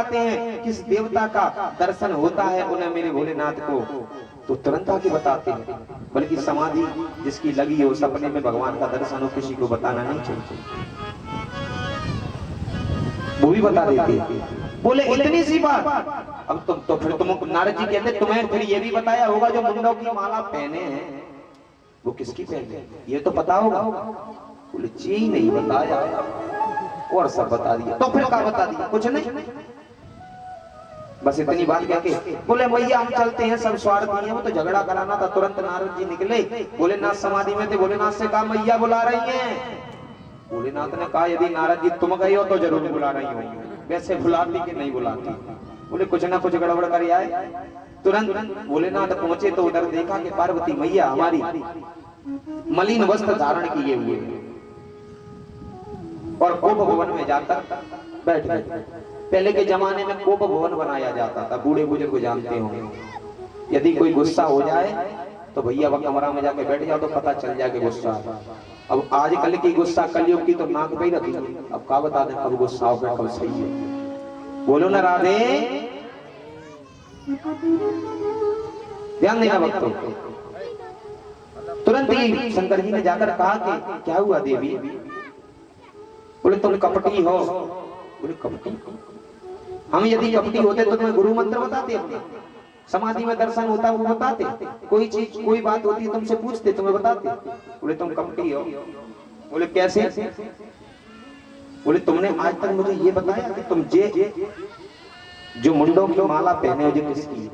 बताते हैं किस देवता का दर्शन होता है उन्हें मेरे भोलेनाथ को, तो तुरंत आके बताते हैं। बल्कि समाधि जिसकी लगी हो, सपने में भगवान का दर्शन हो, किसी को बताना नहीं चाहिए, वो भी बता देते हैं। बोले इतनी सी बात। अब तुम तो फिर तुम नारद जी कहते तुम्हें फिर ये भी बताया होगा जो मुंडों की माला पहने हैं वो किसकी पहने हैं, ये तो पता होगा। बोले जी नहीं बताया, और सब बता दिया। तो फिर क्या बता दिया? कुछ नहीं, बस इतनी बात कह के बोले भैया हम चलते हैं, सब स्वार्थी हैं। वो तो झगड़ा कराना था। तुरंत नारद जी निकले, भोलेनाथ समाधि में थे। भोलेनाथ से कहा मैया बुला रही हैं। भोलेनाथ ने कहा यदि नारद जी तुम गए हो तो जरूर बुला रही हो, वैसे बुलाती कि नहीं बुलाती। बोले कुछ ना कुछ गड़बड़ कर आए। तुरंत भोलेनाथ पहुंचे तो उधर देखा कि पार्वती मैया हमारी मलिन वस्त्र धारण किए हुए और कोप भवन में जाकर बैठ गए। पहले के जमाने में कोप भवन बनाया जाता था, बूढ़े बुजुर्ग जानते होंगे। यदि कोई गुस्सा हो जाए तो भैया वह कमरा में जाके बैठ जाओ तो पता चल जाए कि गुस्सा। अब आजकल की गुस्सा कलयुग की तो नाक पे ही रखी। अब क्या बता दें कब गुस्सा हो गया कब सही है। बोलो ना राधे, ध्यान देना भक्तों। तुरंत ही शंकर जी ने जाकर कहा कि क्या हुआ देवी? बोले तुम कपटी हो। बोले कपटी? हम यदि कपटी होते तो तुम्हें गुरु मंत्र बताते, अपने समाधि में दर्शन होता वो बताते, कोई चीज कोई बात होती है तुमसे पूछते तुम्हें बताते। बोले तुम कपटी हो। बोले कैसे? बोले तुमने आज तक मुझे ये बताया कि तुम जो मुंडों की माला पहने हो जो किसकी?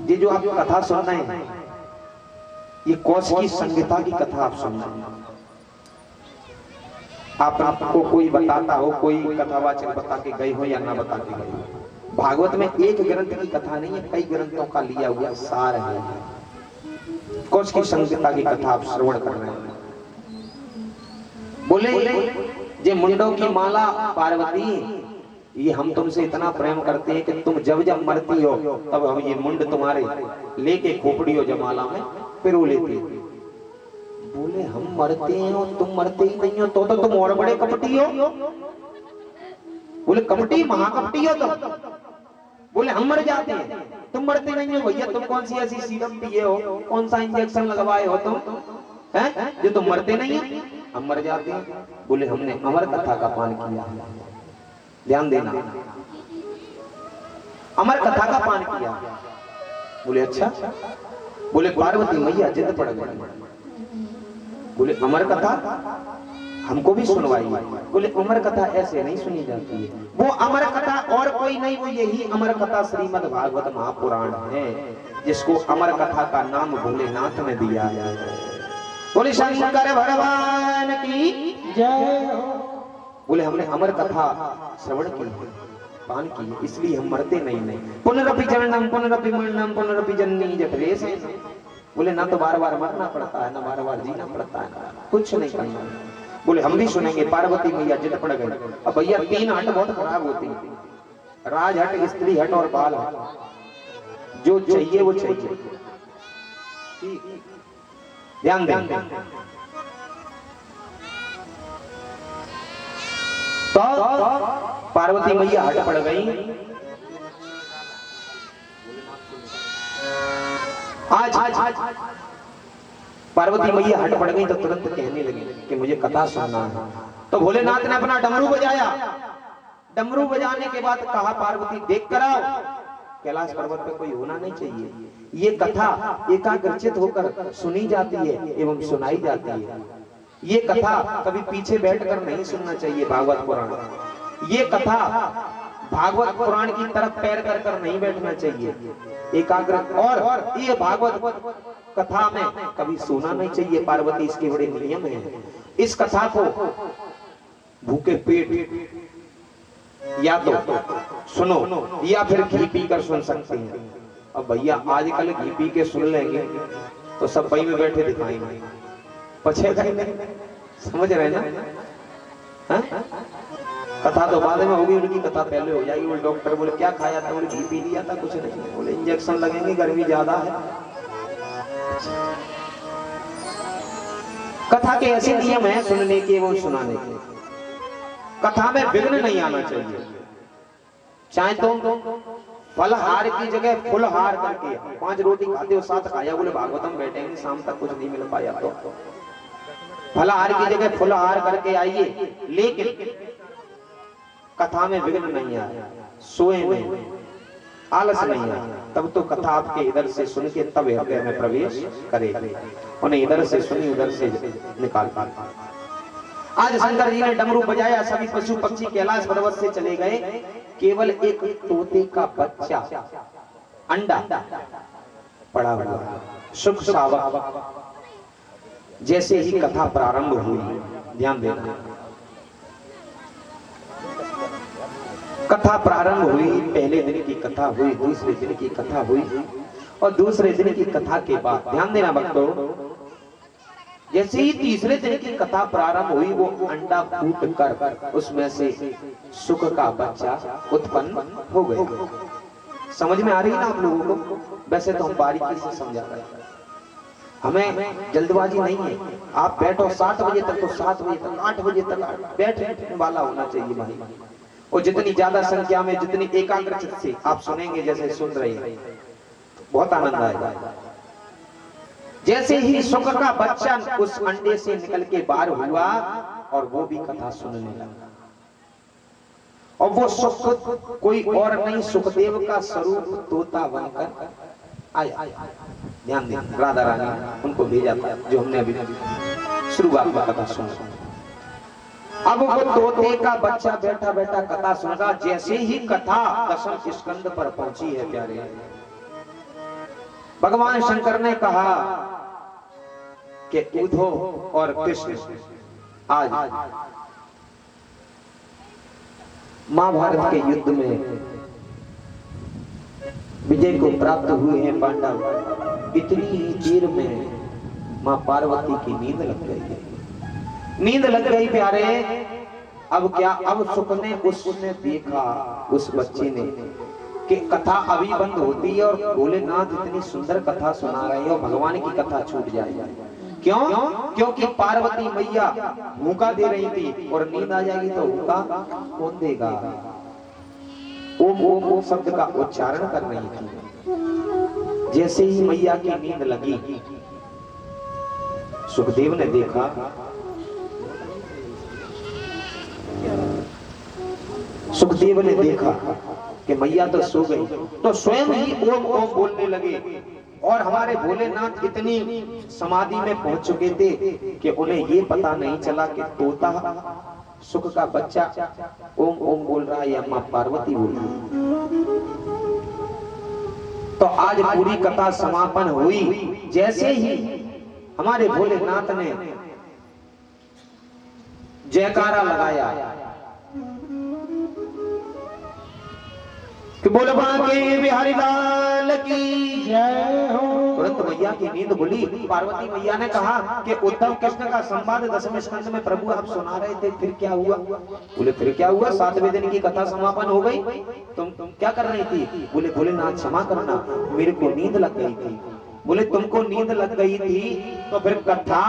ये जो आप कथा सुन रहे हैं ये कौश की संहिता की कथा आप सुन रहे हैं। आपको कोई बताता हो, कोई कथावाचक बता के गए हो या ना बता के गए हो। भागवत में एक ग्रंथ की कथा नहीं है, कई ग्रंथों का लिया हुआ सार है। कौश की संहिता की कथा आप श्रवण कर रहे हैं। बोले जे मुंडों की माला पार्वती, ये हम तुमसे इतना प्रेम करते हैं कि तुम जब जब मरती हो तब हम ये मुंड तुम्हारे लेके खोपड़ियों जमाला में पिरो लेते। बोले हम मरते हैं और तुम मरते ही नहीं हो तो तुम और बड़े कपटी हो। बोले कपटी महाकपटी हो तुम। बोले हम मर जाते हैं तुम मरते नहीं हो। भैया तुम कौन सी ऐसी सीरम पिए हो, कौन सा इंजेक्शन लगवाए हो तुम हैं जो तुम मरते नहीं हो? हम मर जाते हैं। बोले हमने अमर कथा का पान किया। ध्यान देना, अमर कथा का पान किया। बोले अच्छा? बोले पार्वती मैया जिद पड़ गई। बोले अमर कथा हमको भी सुनवाइए। बोले अमर कथा ऐसे नहीं सुनी जाती है, वो अमर कथा और कोई नहीं, वो यही अमर कथा श्रीमद् भागवत महापुराण है, जिसको अमर कथा का नाम भोलेनाथ ने दिया है। बोले शंकर भगवान की जय हो। बोले हमने अमर कथा श्रवण की, पान की, इसलिए हम मरते नहीं। पुनरपि जननम पुनरपि मरणम पुनरपि जननी जठरे से। बोले ना तो बार बार मरना पड़ता है ना बार बार जीना पड़ता है, कुछ नहीं करना। बोले हम भी सुनेंगे। पार्वती मैया जिद पड़ गई। अब भैया 3 हट बहुत खराब होती है, राज हट, स्त्री हट और बाल हट। जो चाहिए वो चाहिए। ध्यान दें। तो पार्वती मैया हट पड़ गई। आज पार्वती मैया हट पड़ गई तो तुरंत कहने लगी कि मुझे कथा सुनना है। तो भोलेनाथ ने अपना डमरू बजाया। डमरू बजाने के बाद कहा पार्वती देख कर आओ, कैलाश पर्वत पे कोई होना नहीं चाहिए। ये कथा एकाग्रचित होकर सुनी जाती है एवं सुनाई जाती है। ये कथा कभी पीछे बैठकर नहीं सुनना चाहिए। भागवत पुराण, ये कथा भागवत पुराण की तरफ पैर कर नहीं बैठना चाहिए, एकाग्र। और ये भागवत कथा में कभी सोना नहीं चाहिए। पार्वती इसके बड़े नियम हैं। इस कथा को भूखे पेट या तो सुनो या फिर घी पीकर सुन सकते हैं। अब भैया आजकल घी पी के सुन लेंगे तो सब बई में बैठे दिखाएंगे, पछेगा ही नहीं। समझ रहे ना? हा? कथा तो बाद में होगी, उनकी कथा पहले हो जाएगी। वो डॉक्टर बोले क्या खाया था? बोले घी पी लिया था। कुछ नहीं। बोले इंजेक्शन लगेंगे, गर्मी ज्यादा है। कथा के ऐसे नियम है सुनने के वो सुनाने के। कथा में विघ्न नहीं आना चाहिए। चाहे तो फलहार की जगह फुलहार करके 5 रोटी खाते हो 7 खाया, बोले भागवतम बैठेंगे शाम तक कुछ नहीं मिल पाया तो फलहार की जगह फुलहार करके आइए, लेकिन कथा में विघ्न नहीं आया, सोए नहीं, आलस नहीं आया, तब तो कथा आपके इधर से सुन के तब हृदय में प्रवेश करे, उन्हें इधर से सुनी उधर से निकाल पाता। आज शंकर जी ने डमरू बजाया, सभी पशु पक्षी कैलाश पर्वत से चले गए, केवल एक तोते का बच्चा अंडा पड़ा हुआ, सुख सावक। जैसे ही कथा प्रारंभ हुई, ध्यान देना, कथा प्रारंभ हुई, पहले दिन की कथा हुई, दूसरे दिन की कथा हुई, और दूसरे दिन की कथा के बाद ध्यान देना भक्तों, जैसे ही तीसरे दिन की कथा प्रारंभ हुई, वो अंडा फूट कर उसमें से सुख का बच्चा उत्पन्न हो गया। समझ में आ रही ना आप लोगों को? वैसे तो हम बारीकी से समझा रहे हैं, हमें जल्दबाजी नहीं है। आप बैठो 7 बजे तक तो 7 बजे तक, 8 बजे तक बैठने वाला होना चाहिए भाई। और जितनी ज्यादा संख्या में, जितनी एकाग्रचित से आप सुनेंगे, जैसे सुन रहे हैं, बहुत आनंद आएगा। जैसे ही सुख का बच्चा उस अंडे से निकल के बाहर हुआ और वो भी कथा सुनने लगा, और वो सुख कोई और नहीं, सुखदेव का स्वरूप तोता बनकर आया। ध्यान दें, राधा रानी उनको भेजा था, जो हमने अभी शुरुआत में कथा सुना। अब वो तोते का बच्चा बैठा बैठा कथा सुन रहा। जैसे ही कथा दशम स्कंद पर पहुंची है प्यारे, भगवान शंकर ने कहा कि उद्धव और कृष्ण आज महाभारत के युद्ध में विजय को प्राप्त हुए हैं पांडव। इतनी ही देर में मां पार्वती की नींद लग गई है, नींद लग गई प्यारे। अब क्या, अब सुख ने उसने देखा, उस बच्चे ने, कि कथा अभी बंद होती है और भोलेनाथ इतनी सुंदर कथा सुना रहे हैं और भगवान की कथा छूट जाएगी। क्यों? क्योंकि पार्वती मैया हुक्का दे रही थी, और नींद आ जाएगी तो हुक्का कौन देगा? ओम ओम ओम शब्द का उच्चारण कर रही थी। जैसे ही मैया की नींद लगी, सुखदेव ने देखा कि मैया तो सो गई, तो स्वयं ही ओम ओम बोलने लगे। और हमारे भोलेनाथ इतनी समाधि में पहुंच चुके थे कि उन्हें ये पता नहीं चला कि तोता सुख का बच्चा ओम ओम बोल रहा है या मां पार्वती बोल रही है। तो आज पूरी कथा समापन हुई। जैसे ही हमारे भोलेनाथ ने जयकारा लगाया कि बोल बांके बिहारी लाल की जय हो, तुरंत मैया की नींद खुली। पार्वती मैया ने कहा कि उद्धव कृष्ण का संवाद दसवें स्कंद में प्रभु आप सुना रहे थे, फिर क्या हुआ? बोले फिर क्या हुआ, 7वें दिन की कथा समापन हो गई, तुम क्या कर रही थी? बोले भोलेनाथ क्षमा करना, मेरे को नींद लग गई थी। बोले तुमको नींद लग गई थी तो फिर कथा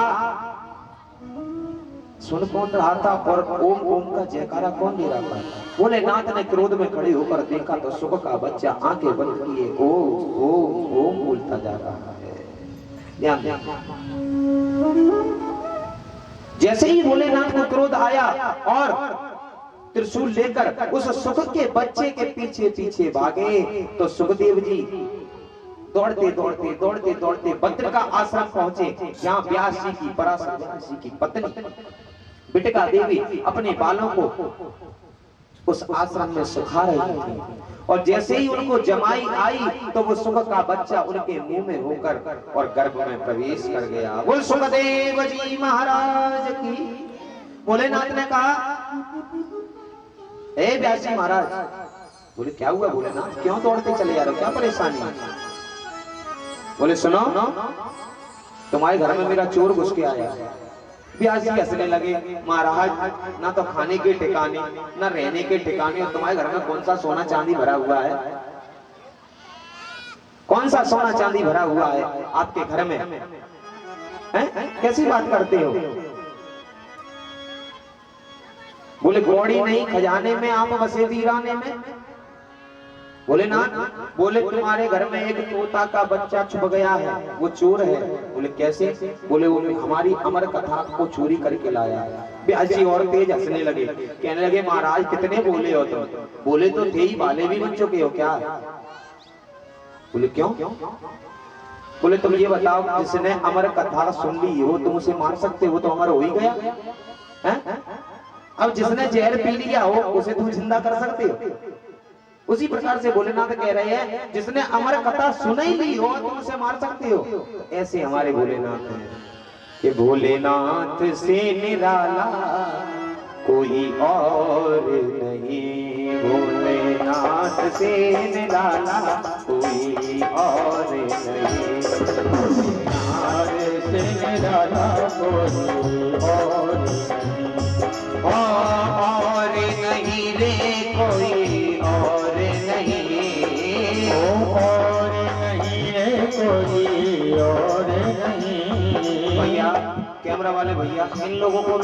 सुन कौन रहा था और ओम ओम का जयकारा कौन दे रहा था? भोलेनाथ ने क्रोध में खड़े होकर देखा तो सुख का बच्चा आंखें बंद किए ओम ओम ओम बोलता जा रहा है। ध्यान दें, जैसे ही भोलेनाथ को क्रोध आया और त्रिशूल लेकर उस सुख के बच्चे के पीछे पीछे भागे, तो सुखदेव जी दौड़ते दौड़ते दौड़ते दौड़ते बद्र का आश्रम पहुंचे, जहां व्यास जी की, पराशर व्यास जी की पत्नी बिटिका देवी अपने बालों को उस आश्रम में सुखा रही थी। और जैसे ही उनको जमाई आई तो वो सुख का बच्चा उनके मुंह में होकर और गर्भ में प्रवेश कर गया। बोल सुखदेव जी महाराज की। भोलेनाथ ने कहा, ए व्यास जी महाराज। बोले क्या हुआ भोलेनाथ, क्यों दौड़ते चले जा रहे हो, क्या परेशानी है? बोले सुनो, तुम्हारे घर में मेरा चोर घुस के आया। व्यास जी हंसने लगे, महाराज ना तो खाने के ठिकाने ना रहने के ठिकाने, और तुम्हारे घर में कौन सा सोना चांदी भरा हुआ है? कौन सा सोना चांदी भरा हुआ है आपके घर में? कैसी बात करते हो? बोले कौड़ी नहीं खजाने में आप बसे वीराने में। भोलेनाथ बोले तुम्हारे घर में एक तोता का बच्चा छुप गया है, वो चोर है। बोले कैसे? बोले वो हमारी अमर कथा को चोरी करके लाया है। ब्याजी और तेज हंसने लगे, कहने लगे महाराज कितने बोले हो तुम? बोले तो थे ही, बाले भी बन चुके हो क्या? बोले क्यों? बोले तुम ये बताओ जिसने अमर कथा सुन ली हो तुम उसे मार सकते हो? तो अमर हो ही गया है? अब जिसने जहर पी लिया हो उसे तुम जिंदा कर सकते हो? उसी प्रकार से भोलेनाथ कह रहे हैं जिसने अमर कथा सुन ही ली हो तुम उसे मार सकते हो। तो ऐसे हमारे भोलेनाथ हैं कि भोलेनाथ से निराला कोई और नहीं, भोलेनाथ से निराला कोई और नहीं, भोलेनाथ से निराला कोई और नहीं, और नहीं रे कोई और नहीं, और नहीं रे कोई और नहीं। भैया कैमरा वाले भैया इन लोगों को